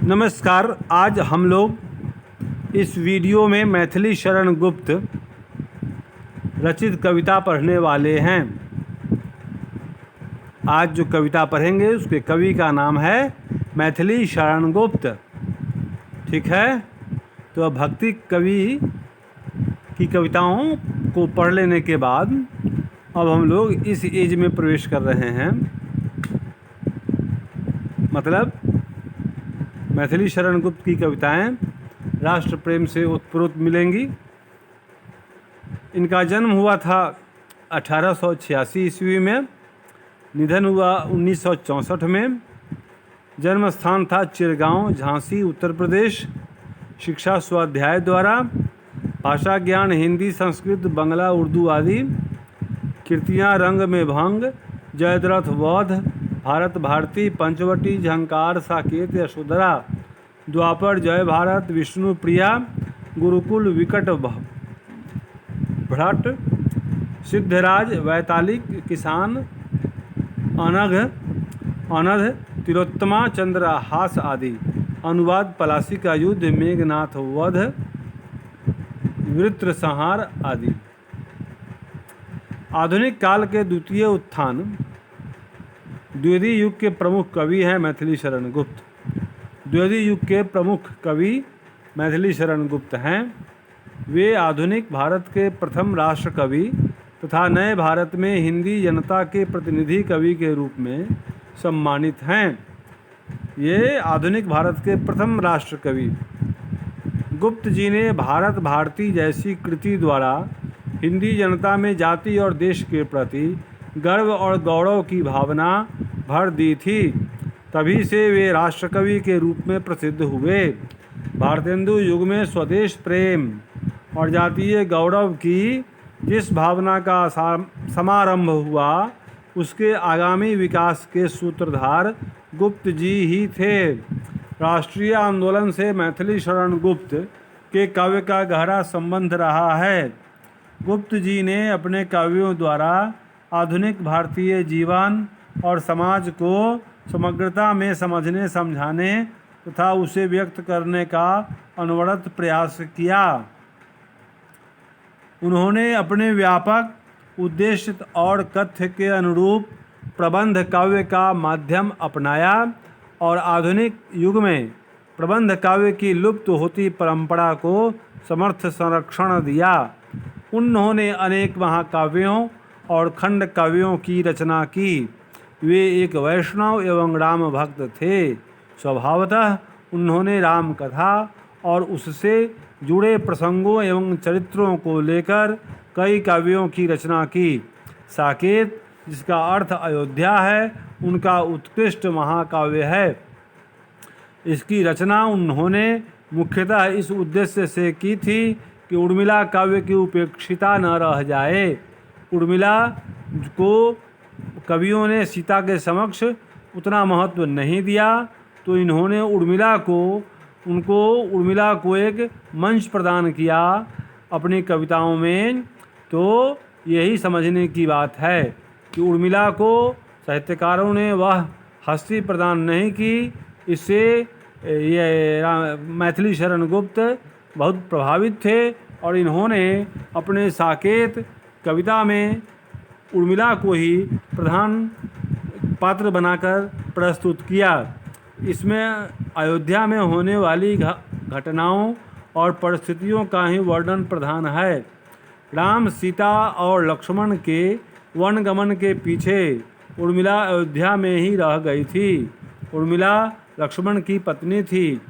नमस्कार। आज हम लोग इस वीडियो में मैथिली शरण गुप्त रचित कविता पढ़ने वाले हैं। आज जो कविता पढ़ेंगे उसके कवि का नाम है मैथिली शरण गुप्त। ठीक है, तो अब भक्ति कवि की कविताओं को पढ़ लेने के बाद अब हम लोग इस एज में प्रवेश कर रहे हैं। मतलब मैथिली शरण गुप्त की कविताएं राष्ट्र प्रेम से ओतप्रोत मिलेंगी। इनका जन्म हुआ था 1886 ईस्वी में, निधन हुआ 1964 में। जन्म स्थान था चिरगांव, झांसी, उत्तर प्रदेश। शिक्षा स्वाध्याय द्वारा, भाषा ज्ञान हिंदी, संस्कृत, बंगला, उर्दू आदि। कृतियाँ रंग में भंग, जयद्रथ, वध, भारत भारती, पंचवटी, झंकार, साकेत, यशोधरा, द्वापर, जय भारत, विष्णु प्रिया, गुरुकुल, विकट भ्रट, सिद्धराज, वैतालिक, किसान, अनघ, तिलोत्तमा, चंद्रहास आदि। अनुवाद, पलासी का युद्ध, मेघनाथ वध, वृत्र संहार आदि। आधुनिक काल के द्वितीय उत्थान द्विवेदी युग के प्रमुख कवि हैं मैथिली शरण गुप्त। द्विवेदी युग के प्रमुख कवि मैथिली शरण गुप्त हैं। वे आधुनिक भारत के प्रथम राष्ट्र कवि तथा नए भारत में हिंदी जनता के प्रतिनिधि कवि के रूप में सम्मानित हैं। ये आधुनिक भारत के प्रथम राष्ट्र कवि गुप्त जी ने भारत भारती जैसी कृति द्वारा हिंदी जनता में जाति और देश के प्रति गर्व और गौरव की भावना भर दी थी। तभी से वे राष्ट्रकवि के रूप में प्रसिद्ध हुए। भारतेंदु युग में स्वदेश प्रेम और जातीय गौरव की जिस भावना का समारंभ हुआ, उसके आगामी विकास के सूत्रधार गुप्त जी ही थे। राष्ट्रीय आंदोलन से मैथिली शरण गुप्त के काव्य का गहरा संबंध रहा है। गुप्त जी ने अपने काव्यों द्वारा आधुनिक भारतीय जीवन और समाज को समग्रता में समझने, समझाने तथा उसे व्यक्त करने का अनवरत प्रयास किया। उन्होंने अपने व्यापक उद्देश्य और कथ्य के अनुरूप प्रबंध काव्य का माध्यम अपनाया और आधुनिक युग में प्रबंध काव्य की लुप्त होती परंपरा को समर्थ संरक्षण दिया। उन्होंने अनेक महाकाव्यों और खंड काव्यों की रचना की। वे एक वैष्णव एवं राम भक्त थे। स्वभावतः उन्होंने राम कथा और उससे जुड़े प्रसंगों एवं चरित्रों को लेकर कई काव्यों की रचना की। साकेत, जिसका अर्थ अयोध्या है, उनका उत्कृष्ट महाकाव्य है। इसकी रचना उन्होंने मुख्यतः इस उद्देश्य से की थी कि उर्मिला काव्य की उपेक्षिता न रह जाए। उर्मिला को कवियों ने सीता के समक्ष उतना महत्व नहीं दिया, तो इन्होंने उर्मिला को एक मंच प्रदान किया अपनी कविताओं में। तो यही समझने की बात है कि उर्मिला को साहित्यकारों ने वह हस्ती प्रदान नहीं की। इससे ये मैथिली शरण गुप्त बहुत प्रभावित थे और इन्होंने अपने साकेत कविता में उर्मिला को ही प्रधान पात्र बनाकर प्रस्तुत किया। इसमें अयोध्या में होने वाली घटनाओं और परिस्थितियों का ही वर्णन प्रधान है। राम, सीता और लक्ष्मण के वनगमन के पीछे उर्मिला अयोध्या में ही रह गई थी। उर्मिला लक्ष्मण की पत्नी थी।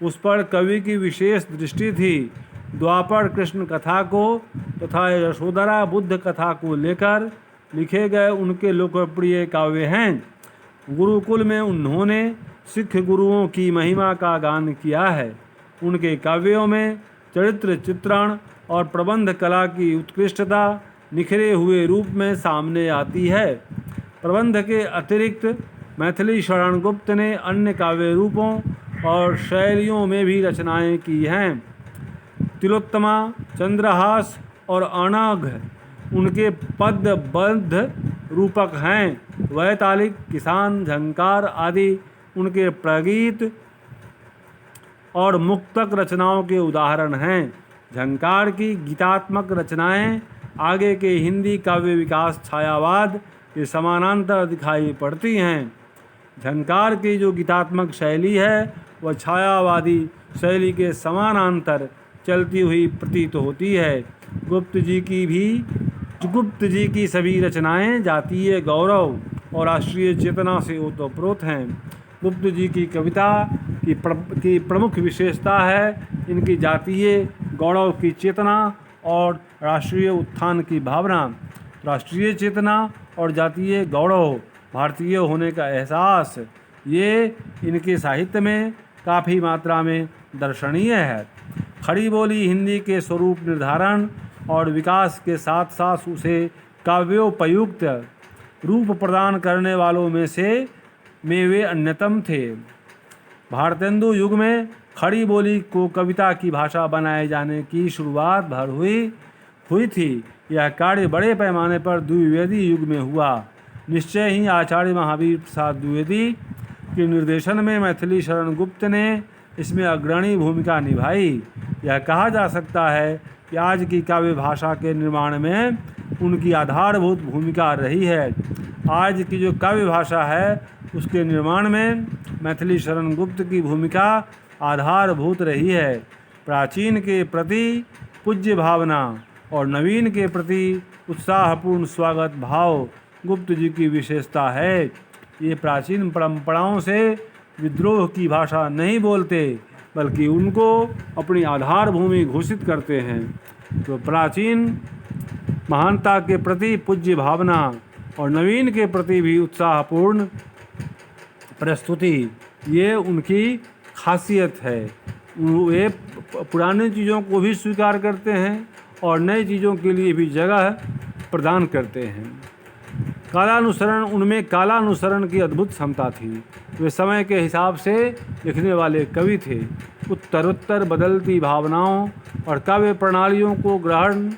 उस पर कवि की विशेष दृष्टि थी। द्वापर कृष्ण कथा को तथा यशोधरा बुद्ध कथा को लेकर लिखे गए उनके लोकप्रिय काव्य हैं। गुरुकुल में उन्होंने सिख गुरुओं की महिमा का गान किया है। उनके काव्यों में चरित्र चित्रण और प्रबंध कला की उत्कृष्टता निखरे हुए रूप में सामने आती है। प्रबंध के अतिरिक्त मैथिली शरण गुप्त ने अन्य काव्य रूपों और शैलियों में भी रचनाएं की हैं। तिलोत्तमा, चंद्रहास और अनघ उनके पद्यबद्ध रूपक हैं। वैतालिक, किसान, झंकार आदि उनके प्रगीत और मुक्तक रचनाओं के उदाहरण हैं। झंकार की गीतात्मक रचनाएं आगे के हिंदी काव्य विकास छायावाद के समानांतर दिखाई पड़ती हैं। झंकार की जो गीतात्मक शैली है वह छायावादी शैली के समानांतर चलती हुई प्रतीत होती है। गुप्त जी की सभी रचनाएं जातीय गौरव और राष्ट्रीय चेतना से ओतप्रोत हैं। गुप्त जी की कविता की प्रमुख विशेषता है इनकी जातीय गौरव की चेतना और राष्ट्रीय उत्थान की भावना। राष्ट्रीय चेतना और जातीय गौरव, भारतीय होने का एहसास, ये इनके साहित्य में काफ़ी मात्रा में दर्शनीय है। खड़ी बोली हिंदी के स्वरूप निर्धारण और विकास के साथ साथ उसे काव्योपयुक्त रूप प्रदान करने वालों में वे अन्यतम थे। भारतेंदु युग में खड़ी बोली को कविता की भाषा बनाए जाने की शुरुआत भर हुई थी। यह कार्य बड़े पैमाने पर द्विवेदी युग में हुआ। निश्चय ही आचार्य महावीर प्रसाद द्विवेदी के निर्देशन में मैथिली शरण गुप्त ने इसमें अग्रणी भूमिका निभाई। यह कहा जा सकता है कि आज की काव्य भाषा के निर्माण में उनकी आधारभूत भूमिका रही है। आज की जो काव्य भाषा है उसके निर्माण में मैथिली शरण गुप्त की भूमिका आधारभूत रही है। प्राचीन के प्रति पूज्य भावना और नवीन के प्रति उत्साहपूर्ण स्वागत भाव गुप्त जी की विशेषता है। ये प्राचीन परंपराओं से विद्रोह की भाषा नहीं बोलते, बल्कि उनको अपनी आधार भूमि घोषित करते हैं। तो प्राचीन महानता के प्रति पूज्य भावना और नवीन के प्रति भी उत्साहपूर्ण प्रस्तुति, ये उनकी खासियत है। वे पुरानी चीज़ों को भी स्वीकार करते हैं और नई चीज़ों के लिए भी जगह प्रदान करते हैं। उनमें कालानुसरण की अद्भुत क्षमता थी। वे समय के हिसाब से लिखने वाले कवि थे। उत्तरोत्तर बदलती भावनाओं और काव्य प्रणालियों को ग्रहण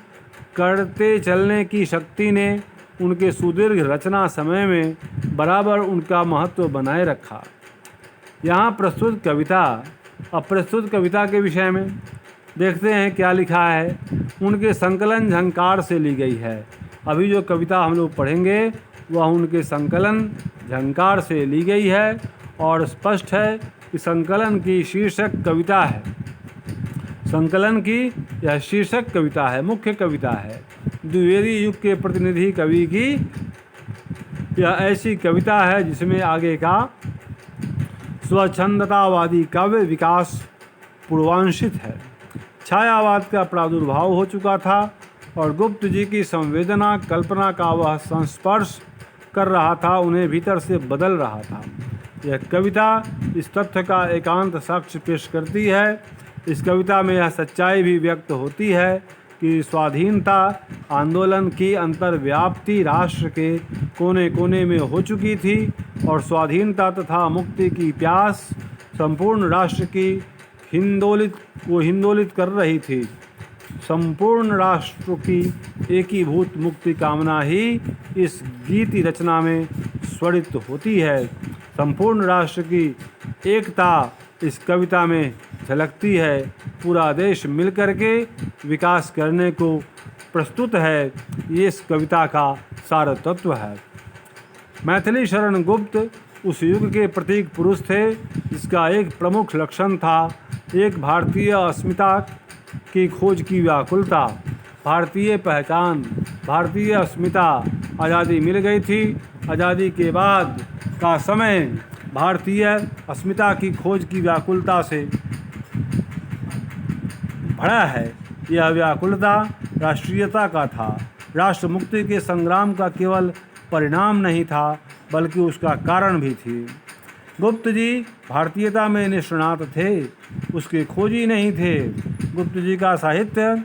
करते चलने की शक्ति ने उनके सुदीर्घ रचना समय में बराबर उनका महत्व बनाए रखा। यहाँ प्रस्तुत कविता, अप्रस्तुत कविता के विषय में देखते हैं क्या लिखा है। उनके संकलन झंकार से ली गई है। अभी जो कविता हम लोग पढ़ेंगे वह उनके संकलन झंकार से ली गई है और स्पष्ट है कि संकलन की शीर्षक कविता है। संकलन की यह शीर्षक कविता है, मुख्य कविता है। द्विवेदी युग के प्रतिनिधि कवि की यह ऐसी कविता है जिसमें आगे का स्वच्छंदतावादी काव्य विकास पूर्वांशित है। छायावाद का प्रादुर्भाव हो चुका था और गुप्त जी की संवेदना कल्पना का वह संस्पर्श कर रहा था, उन्हें भीतर से बदल रहा था। यह कविता इस तथ्य का एकांत साक्ष्य पेश करती है। इस कविता में यह सच्चाई भी व्यक्त होती है कि स्वाधीनता आंदोलन की अंतर्व्याप्ति राष्ट्र के कोने कोने में हो चुकी थी और स्वाधीनता तथा मुक्ति की प्यास संपूर्ण राष्ट्र की हिंदोलित कर रही थी। संपूर्ण राष्ट्र की एकीभूत मुक्ति कामना ही इस गीति रचना में स्वरित होती है। संपूर्ण राष्ट्र की एकता इस कविता में झलकती है। पूरा देश मिलकर के विकास करने को प्रस्तुत है, ये इस कविता का सार तत्व है। मैथिली शरण गुप्त उस युग के प्रतीक पुरुष थे जिसका एक प्रमुख लक्षण था एक भारतीय अस्मिता की खोज की व्याकुलता। भारतीय पहचान, भारतीय अस्मिता, आज़ादी मिल गई थी। आज़ादी के बाद का समय भारतीय अस्मिता की खोज की व्याकुलता से भरा है। यह व्याकुलता राष्ट्रीयता का था। राष्ट्र मुक्ति के संग्राम का केवल परिणाम नहीं था बल्कि उसका कारण भी थी। गुप्त जी भारतीयता में निष्णात थे, उसके खोजी नहीं थे। गुप्त जी का साहित्य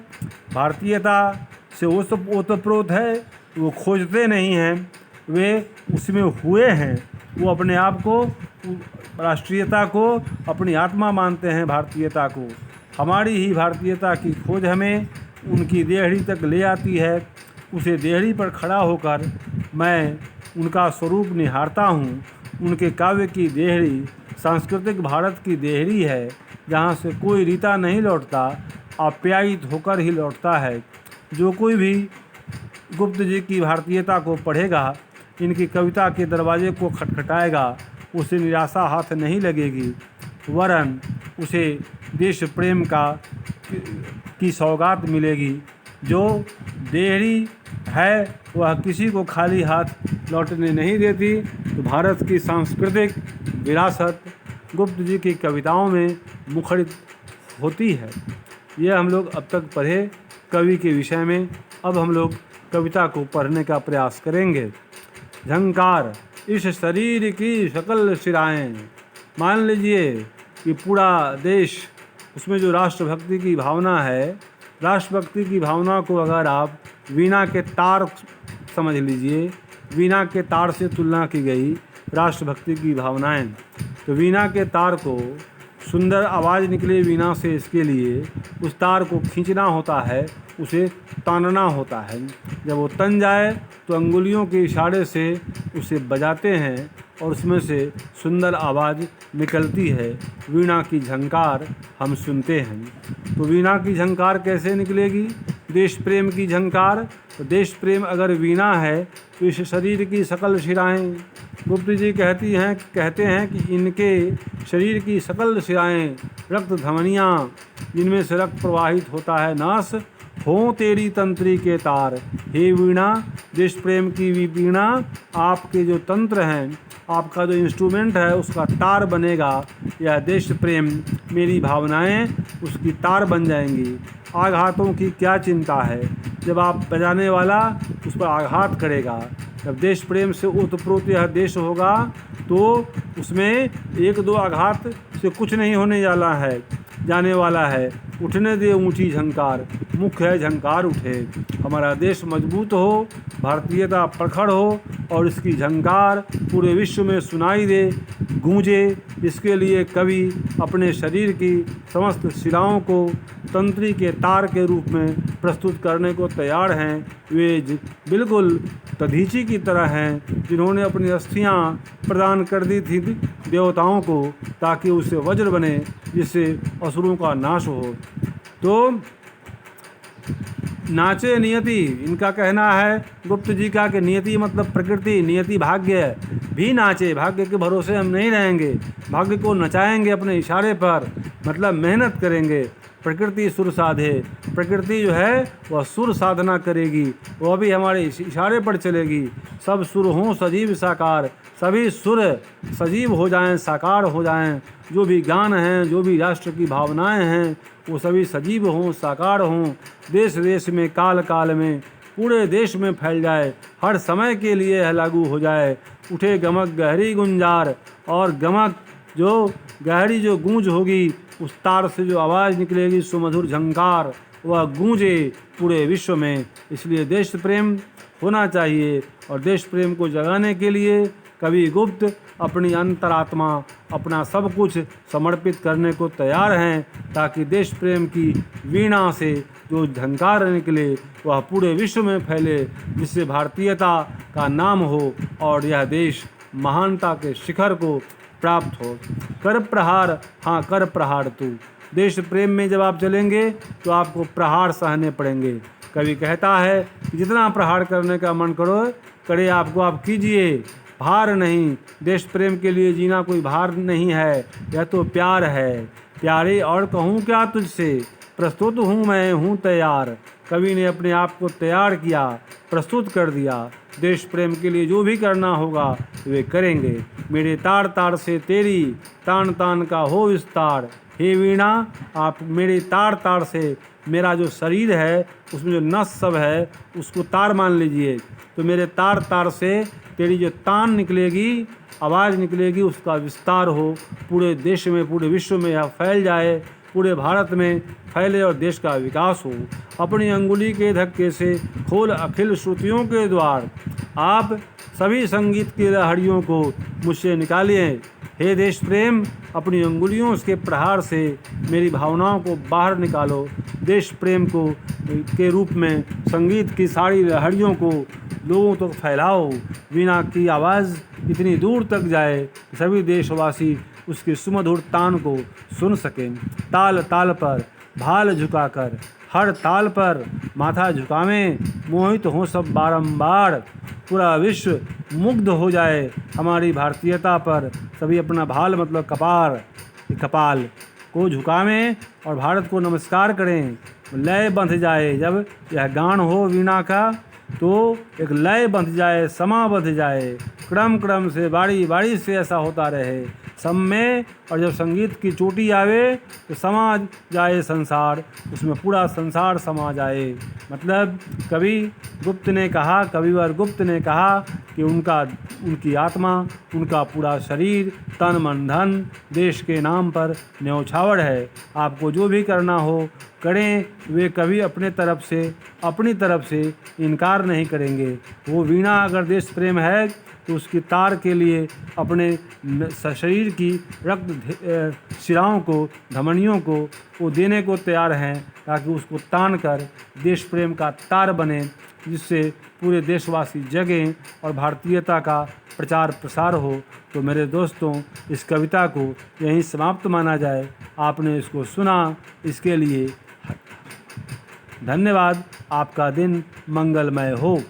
भारतीयता से ओतप्रोत है, वो खोजते नहीं हैं, वे उसमें हुए हैं। वो अपने आप को, राष्ट्रीयता को अपनी आत्मा मानते हैं, भारतीयता को। हमारी ही भारतीयता की खोज हमें उनकी देहड़ी तक ले आती है। उसे देहड़ी पर खड़ा होकर मैं उनका स्वरूप निहारता हूँ। उनके काव्य की देहड़ी सांस्कृतिक भारत की देहड़ी है जहाँ से कोई रीता नहीं लौटता, आप्यायित होकर ही लौटता है। जो कोई भी गुप्त जी की भारतीयता को पढ़ेगा, इनकी कविता के दरवाजे को खटखटाएगा, उसे निराशा हाथ नहीं लगेगी, वरन उसे देश प्रेम की सौगात मिलेगी। जो देहरी है वह किसी को खाली हाथ लौटने नहीं देती। तो भारत की सांस्कृतिक विरासत गुप्त जी की कविताओं में मुखरित होती है। यह हम लोग अब तक पढ़े कवि के विषय में। अब हम लोग कविता को पढ़ने का प्रयास करेंगे। झंकार, इस शरीर की सकल शिराएं। मान लीजिए कि पूरा देश, उसमें जो राष्ट्रभक्ति की भावना है, राष्ट्रभक्ति की भावना को अगर आप वीणा के तार समझ लीजिए, वीणा के तार से तुलना की गई राष्ट्रभक्ति की भावनाएं। तो वीणा के तार को सुंदर आवाज़ निकले वीणा से, इसके लिए उस तार को खींचना होता है, उसे तानना होता है। जब वो तन जाए तो अंगुलियों के इशारे से उसे बजाते हैं और उसमें से सुंदर आवाज़ निकलती है। वीणा की झंकार हम सुनते हैं। तो वीणा की झंकार कैसे निकलेगी? देश प्रेम की झंकार। तो देश प्रेम अगर वीणा है तो इस शरीर की सकल शिराएं, गुप्त जी कहते हैं कि इनके शरीर की सकल शिराएं, रक्त धमनियाँ जिनमें से रक्त प्रवाहित होता है, नाश हों तेरी तंत्री के तार। हे वीणा, देश प्रेम की वीणा, आपके जो तंत्र हैं, आपका जो इंस्ट्रूमेंट है, उसका तार बनेगा। यह देश प्रेम, मेरी भावनाएं उसकी तार बन जाएंगी। आघातों की क्या चिंता है, जब आप बजाने वाला उस पर आघात करेगा। जब देश प्रेम से ओतप्रोत यह देश होगा तो उसमें एक दो आघात से कुछ नहीं होने जाने वाला है। उठने दे ऊंची झंकार, मुख्य है झंकार उठे। हमारा देश मजबूत हो, भारतीयता प्रखर हो और इसकी झंकार पूरे विश्व में सुनाई दे, गूंजे। इसके लिए कवि अपने शरीर की समस्त शिराओं को तंत्री के तार के रूप में प्रस्तुत करने को तैयार हैं। वे बिल्कुल दधीची की तरह हैं, जिन्होंने अपनी अस्थियां प्रदान कर दी थी देवताओं को, ताकि उसे वज्र बने, जिससे असुरों का नाश हो। तो नाचे नियति, इनका कहना है गुप्त जी का कि नियति मतलब प्रकृति, नियति भाग्य भी नाचे। भाग्य के भरोसे हम नहीं रहेंगे, भाग्य को नचाएंगे अपने इशारे पर, मतलब मेहनत करेंगे। प्रकृति सुर साधे, प्रकृति जो है वह सुर साधना करेगी, वह भी हमारे इशारे पर चलेगी। सब सुर हों सजीव साकार, सभी सुर सजीव हो जाएं, साकार हो जाएं। जो भी गान हैं, जो भी राष्ट्र की भावनाएं हैं, वो सभी सजीव हों, साकार हों। देश देश में, काल काल में, पूरे देश में फैल जाए, हर समय के लिए यह लागू हो जाए। उठे गमक गहरी गुंजार, और गमक जो गहरी जो गूंज होगी, उस तार से जो आवाज़ निकलेगी, सुमधुर झंकार, वह गूंजे पूरे विश्व में। इसलिए देश प्रेम होना चाहिए, और देश प्रेम को जगाने के लिए कवि गुप्त अपनी अंतरात्मा, अपना सब कुछ समर्पित करने को तैयार हैं, ताकि देश प्रेम की वीणा से जो झंकार निकले वह पूरे विश्व में फैले, जिससे भारतीयता का नाम हो और यह देश महानता के शिखर को प्राप्त हो। कर प्रहार, हाँ कर प्रहार तू। देश प्रेम में जब आप चलेंगे तो आपको प्रहार सहने पड़ेंगे। कवि कहता है कि जितना प्रहार करने का मन करे आपको, आप कीजिए, भार नहीं। देश प्रेम के लिए जीना कोई भार नहीं है, यह तो प्यार है। प्यारे और कहूँ क्या तुझसे, प्रस्तुत हूँ मैं, हूँ तैयार। कवि ने अपने आप को तैयार किया, प्रस्तुत कर दिया। देश प्रेम के लिए जो भी करना होगा वे करेंगे। मेरे तार तार से तेरी, तान तान का हो विस्तार। हे वीणा, आप मेरे तार तार से, मेरा जो शरीर है उसमें जो नस सब है उसको तार मान लीजिए। तो मेरे तार तार से तेरी जो तान निकलेगी, आवाज़ निकलेगी, उसका विस्तार हो, पूरे देश में, पूरे विश्व में यह फैल जाए, पूरे भारत में फैले और देश का विकास हो। अपनी अंगुली के धक्के से खोल अखिल श्रुतियों के द्वार। आप सभी संगीत की लहड़ियों को मुझसे निकालिए। हे देश प्रेम, अपनी अंगुलियों के प्रहार से मेरी भावनाओं को बाहर निकालो। देश प्रेम को के रूप में संगीत की सारी लहड़ियों को लोगों तक फैलाओ। वीणा की आवाज़ इतनी दूर तक जाए कि सभी देशवासी उसके सुमधुर तान को सुन सकें। ताल ताल पर भाल झुकाकर हर ताल पर माथा झुकावें, मोहित हों सब बारंबार, पूरा विश्व मुग्ध हो जाए हमारी भारतीयता पर, सभी अपना भाल मतलब कपाल को झुकावें और भारत को नमस्कार करें। लय बंध जाए जब यह गान हो वीणा का, तो एक लय बंध जाए, समा बंध जाए, क्रम क्रम से बारी बारी से ऐसा होता रहे सब में। और जब संगीत की चोटी आवे तो समा जाए संसार, उसमें पूरा संसार समा जाए। मतलब कविवर गुप्त ने कहा कि उनकी आत्मा, उनका पूरा शरीर, तन मन धन देश के नाम पर न्यौछावर है। आपको जो भी करना हो करें, वे कभी अपनी तरफ से इनकार नहीं करेंगे। वो वीणा अगर देश प्रेम है तो उसकी तार के लिए अपने शरीर की रक्त शिराओं को, धमनियों को वो देने को तैयार हैं, ताकि उसको तान कर देश प्रेम का तार बने, जिससे पूरे देशवासी जगें और भारतीयता का प्रचार प्रसार हो। तो मेरे दोस्तों, इस कविता को यहीं समाप्त माना जाए। आपने इसको सुना, इसके लिए धन्यवाद। आपका दिन मंगलमय हो।